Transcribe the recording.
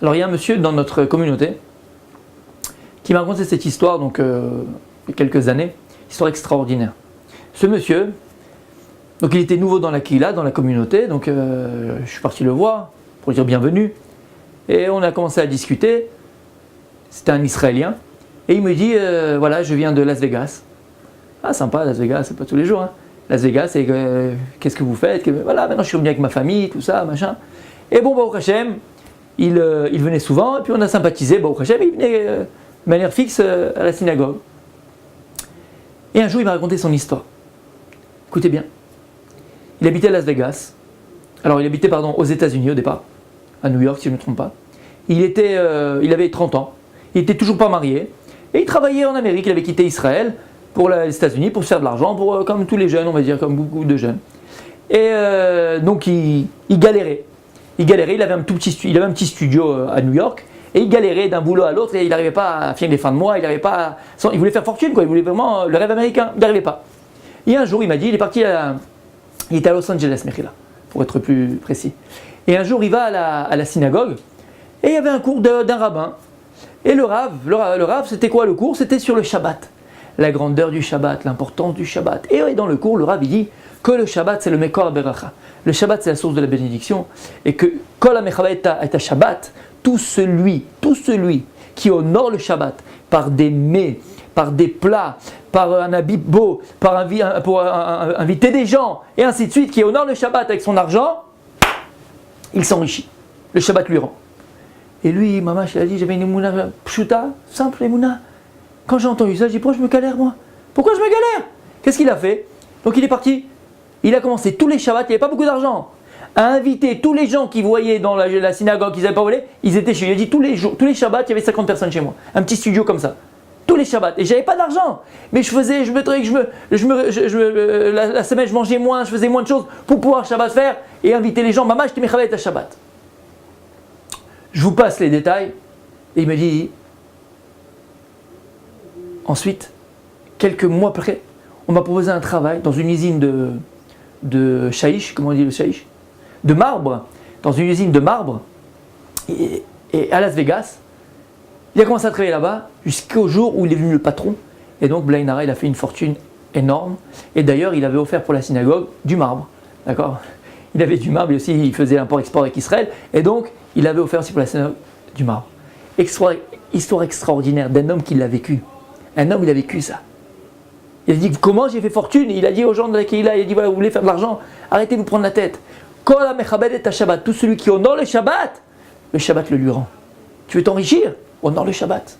Alors il y a un monsieur dans notre communauté qui m'a raconté cette histoire donc, il y a quelques années, histoire extraordinaire. Ce monsieur, donc il était nouveau dans la Kila, dans la communauté, donc je suis parti le voir pour lui dire bienvenue. Et on a commencé à discuter, c'était un Israélien, et il me dit, voilà, je viens de Las Vegas. Ah sympa, Las Vegas, c'est pas tous les jours. Hein. Las Vegas, et qu'est-ce que vous faites? Voilà, maintenant je suis revenu avec ma famille, tout ça, machin. Et bon, Baruch Hashem, il venait souvent, et puis on a sympathisé, Baruch Hashem, il venait de manière fixe à la synagogue. Et un jour, il m'a raconté son histoire. Écoutez bien. Il habitait à Las Vegas. Alors, il habitait, aux États-Unis au départ, à New York, si je ne me trompe pas. Il avait 30 ans. Il n'était toujours pas marié. Et il travaillait en Amérique. Il avait quitté Israël pour les États-Unis pour se faire de l'argent, comme tous les jeunes, on va dire, comme beaucoup de jeunes. Et donc, il galérait. Il avait un petit studio à New York. Et il galérait d'un boulot à l'autre et il n'arrivait pas à finir les fins de mois, il voulait faire fortune, quoi. Il voulait vraiment le rêve américain, il n'y arrivait pas. Et un jour, il m'a dit, il était à Los Angeles, Mechila, pour être plus précis. Et un jour, il va à la synagogue et il y avait un cours d'un rabbin. Et le rav, c'était quoi le cours? C'était sur le Shabbat. La grandeur du Shabbat, l'importance du Shabbat. Et dans le cours, le rav, il dit que le Shabbat, c'est le Mekor Beracha. Le Shabbat, c'est la source de la bénédiction. Et que Kol HaMechabed et Shabbat, tout celui qui honore le Shabbat par des mets, par des plats, par un habit beau, pour inviter des gens, et ainsi de suite, qui honore le Shabbat avec son argent, il s'enrichit. Le Shabbat lui rend. Et lui, Mamash, il a dit, j'avais une émouna pshuta, simple émouna. Quand j'ai entendu ça, j'ai dit, pourquoi je me galère moi? Pourquoi je me galère? Qu'est-ce qu'il a fait? Donc il est parti, il a commencé tous les Shabbats, il n'y avait pas beaucoup d'argent, à inviter tous les gens qui voyaient dans la synagogue qu'ils n'avaient pas volé, ils étaient chez lui. Il a dit tous les Shabbats, il y avait 50 personnes chez moi. Un petit studio comme ça. Tous les Shabbats. Et j'avais pas d'argent. Mais la semaine, je mangeais moins, je faisais moins de choses pour pouvoir Shabbat faire et inviter les gens. Maman, je t'ai mis à Shabbat. Je vous passe les détails. Et il me dit, ensuite, quelques mois après, on m'a proposé un travail dans une usine de shaïch, comment on dit le shaïch? De marbre, dans une usine de marbre, et à Las Vegas. Il a commencé à travailler là-bas jusqu'au jour où il est venu le patron. Et donc Blainara, il a fait une fortune énorme. Et d'ailleurs, il avait offert pour la synagogue du marbre. D'accord? Il avait du marbre, et aussi il faisait import-export avec Israël. Et donc, il avait offert aussi pour la synagogue du marbre. Histoire extraordinaire d'un homme qui l'a vécu. Un homme, il a vécu ça. Il a dit, comment j'ai fait fortune? Il a dit aux gens de la Kehila, il a dit, voilà, vous voulez faire de l'argent? Arrêtez de vous prendre la tête. Kol HaMechabed et Shabbat, tout celui qui honore le Shabbat le lui rend. Tu veux t'enrichir? Honore le Shabbat.